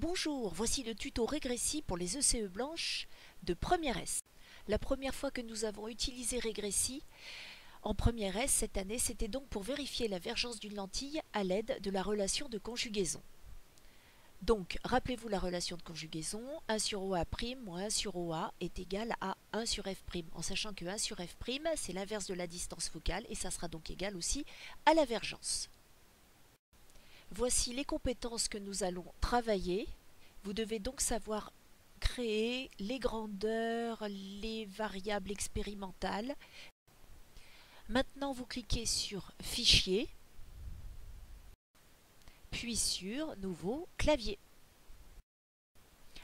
Bonjour, voici le tuto Régressi pour les ECE blanches de première S. La première fois que nous avons utilisé Régressi en première S cette année, c'était donc pour vérifier la vergence d'une lentille à l'aide de la relation de conjugaison. Donc, rappelez-vous la relation de conjugaison, 1 sur OA' moins 1 sur OA est égal à 1 sur F', en sachant que 1 sur F', c'est l'inverse de la distance focale, et ça sera donc égal aussi à la vergence. Voici les compétences que nous allons travailler. Vous devez donc savoir créer les grandeurs, les variables expérimentales. Maintenant, vous cliquez sur Fichier, puis sur Nouveau clavier.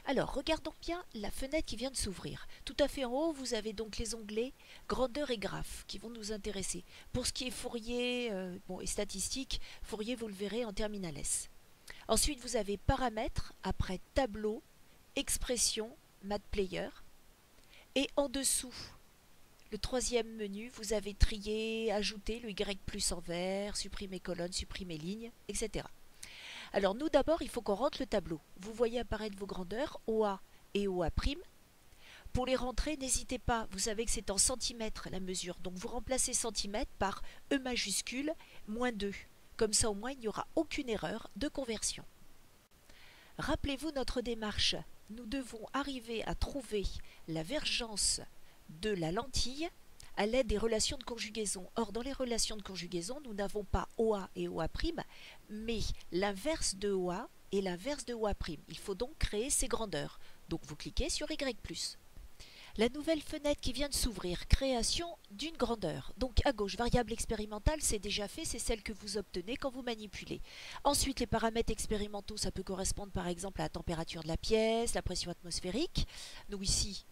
Alors, regardons bien la fenêtre qui vient de s'ouvrir. Tout à fait en haut, vous avez donc les onglets Grandeur et Graphe qui vont nous intéresser. Pour ce qui est Fourier et statistique, Fourier, vous le verrez en terminal S. Ensuite, vous avez Paramètres, après Tableau, Expression, MathPlayer. Et en dessous, le troisième menu, vous avez trié, ajouté le Y plus en vert, supprimer colonne, supprimer ligne, etc. Alors nous d'abord, il faut qu'on rentre le tableau. Vous voyez apparaître vos grandeurs, OA et OA'. Pour les rentrer, n'hésitez pas, vous savez que c'est en centimètres la mesure. Donc vous remplacez centimètres par E majuscule moins 2. Comme ça au moins il n'y aura aucune erreur de conversion. Rappelez-vous notre démarche. Nous devons arriver à trouver la vergence de la lentille à l'aide des relations de conjugaison. Or, dans les relations de conjugaison, nous n'avons pas OA et OA', mais l'inverse de OA et l'inverse de OA'. Il faut donc créer ces grandeurs. Donc, vous cliquez sur Y+. La nouvelle fenêtre qui vient de s'ouvrir, création d'une grandeur. Donc, à gauche, variable expérimentale, c'est déjà fait, c'est celle que vous obtenez quand vous manipulez. Ensuite, les paramètres expérimentaux, ça peut correspondre par exemple à la température de la pièce, la pression atmosphérique. Nous, ici,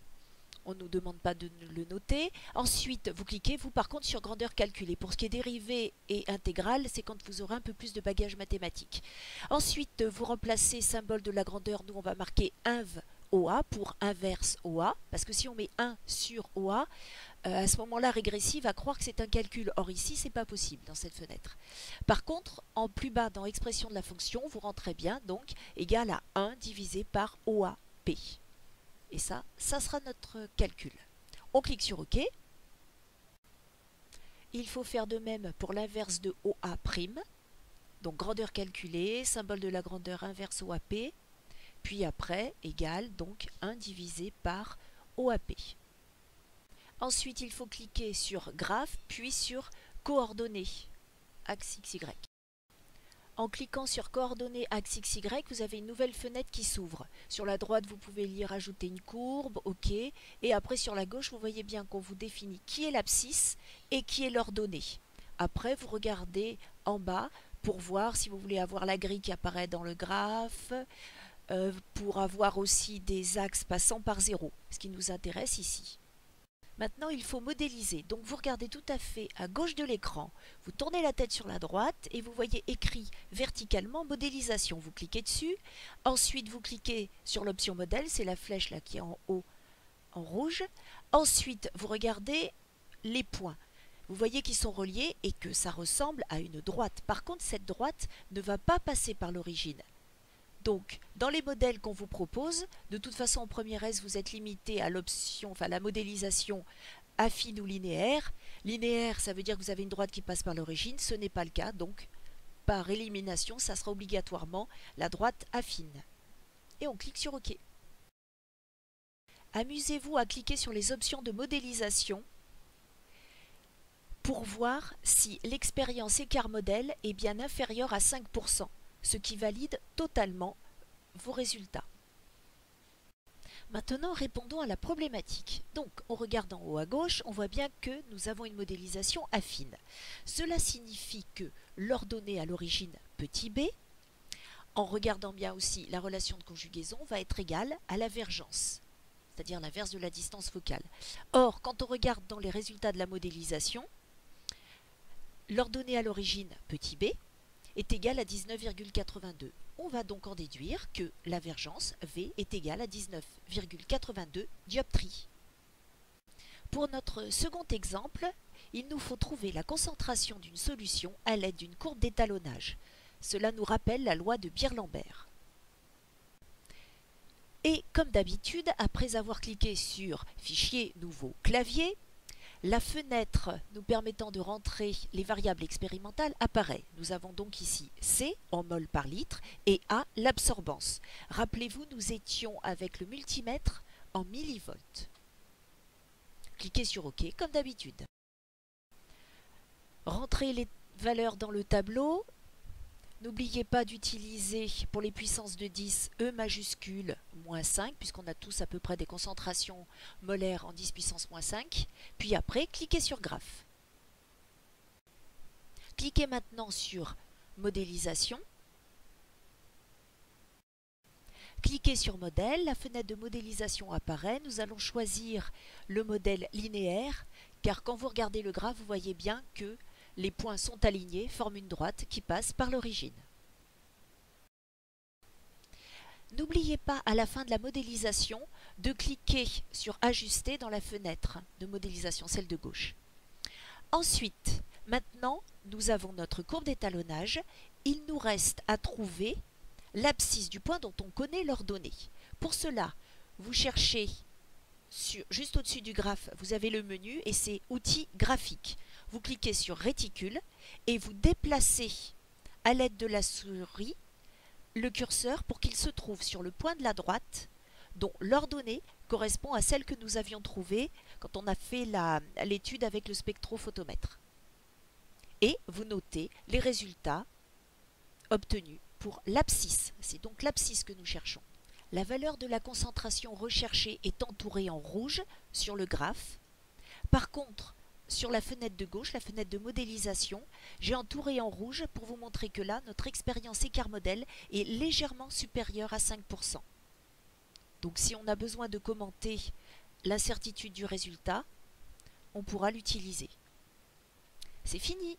on ne nous demande pas de le noter. Ensuite, vous cliquez, vous, par contre, sur grandeur calculée. Pour ce qui est dérivé et intégral, c'est quand vous aurez un peu plus de bagage mathématique. Ensuite, vous remplacez symbole de la grandeur. Nous, on va marquer inv OA pour inverse OA. Parce que si on met 1 sur OA, à ce moment-là, Régressi va croire que c'est un calcul. Or, ici, ce n'est pas possible dans cette fenêtre. Par contre, en plus bas, dans expression de la fonction, vous rentrez bien, donc, égal à 1 divisé par OAP. Et ça sera notre calcul. On clique sur OK. Il faut faire de même pour l'inverse de OA'. Donc grandeur calculée, symbole de la grandeur inverse OAP. Puis après, égal, donc 1 divisé par OAP. Ensuite, il faut cliquer sur Graphe, puis sur Coordonnées, axe XY. En cliquant sur Coordonnées axe XY, vous avez une nouvelle fenêtre qui s'ouvre. Sur la droite, vous pouvez lire ajouter une courbe, OK. Et après, sur la gauche, vous voyez bien qu'on vous définit qui est l'abscisse et qui est l'ordonnée. Après, vous regardez en bas pour voir si vous voulez avoir la grille qui apparaît dans le graphe, pour avoir aussi des axes passant par 0, ce qui nous intéresse ici. Maintenant, il faut modéliser. Donc, vous regardez tout à fait à gauche de l'écran. Vous tournez la tête sur la droite et vous voyez écrit verticalement modélisation. Vous cliquez dessus. Ensuite, vous cliquez sur l'option modèle. C'est la flèche là qui est en haut en rouge. Ensuite, vous regardez les points. Vous voyez qu'ils sont reliés et que ça ressemble à une droite. Par contre, cette droite ne va pas passer par l'origine. Donc, dans les modèles qu'on vous propose, de toute façon, en première S, vous êtes limité à l'option, enfin la modélisation affine ou linéaire. Linéaire, ça veut dire que vous avez une droite qui passe par l'origine. Ce n'est pas le cas, donc par élimination, ça sera obligatoirement la droite affine. Et on clique sur OK. Amusez-vous à cliquer sur les options de modélisation pour voir si l'expérience écart modèle est bien inférieure à 5%. Ce qui valide totalement vos résultats. Maintenant, répondons à la problématique. Donc, on regarde en haut à gauche, on voit bien que nous avons une modélisation affine. Cela signifie que l'ordonnée à l'origine petit b, en regardant bien aussi la relation de conjugaison, va être égale à la vergence, c'est-à-dire l'inverse de la distance focale. Or, quand on regarde dans les résultats de la modélisation, l'ordonnée à l'origine petit b est égale à 19,82. On va donc en déduire que la vergence V est égale à 19,82 dioptries. Pour notre second exemple, il nous faut trouver la concentration d'une solution à l'aide d'une courbe d'étalonnage. Cela nous rappelle la loi de Beer-Lambert. Et comme d'habitude, après avoir cliqué sur Fichier, Nouveau, Clavier, la fenêtre nous permettant de rentrer les variables expérimentales apparaît. Nous avons donc ici C en mol par litre et A l'absorbance. Rappelez-vous, nous étions avec le multimètre en millivolts. Cliquez sur OK comme d'habitude. Rentrez les valeurs dans le tableau. N'oubliez pas d'utiliser pour les puissances de 10 E majuscule moins 5, puisqu'on a tous à peu près des concentrations molaires en 10 puissance moins 5. Puis après, cliquez sur Graphe. Cliquez maintenant sur Modélisation. Cliquez sur Modèle, la fenêtre de modélisation apparaît. Nous allons choisir le modèle linéaire, car quand vous regardez le graphe, vous voyez bien que les points sont alignés, forment une droite qui passe par l'origine. N'oubliez pas à la fin de la modélisation de cliquer sur Ajuster dans la fenêtre de modélisation, celle de gauche. Ensuite, maintenant, nous avons notre courbe d'étalonnage. Il nous reste à trouver l'abscisse du point dont on connaît l'ordonnée. Pour cela, vous cherchez juste au-dessus du graphe, vous avez le menu et c'est Outils graphiques. Vous cliquez sur Réticule et vous déplacez à l'aide de la souris le curseur pour qu'il se trouve sur le point de la droite dont l'ordonnée correspond à celle que nous avions trouvée quand on a fait l'étude avec le spectrophotomètre. Et vous notez les résultats obtenus pour l'abscisse. C'est donc l'abscisse que nous cherchons. La valeur de la concentration recherchée est entourée en rouge sur le graphe. Par contre, sur la fenêtre de gauche, la fenêtre de modélisation, j'ai entouré en rouge pour vous montrer que là, notre expérience écart modèle est légèrement supérieure à 5%. Donc si on a besoin de commenter l'incertitude du résultat, on pourra l'utiliser. C'est fini!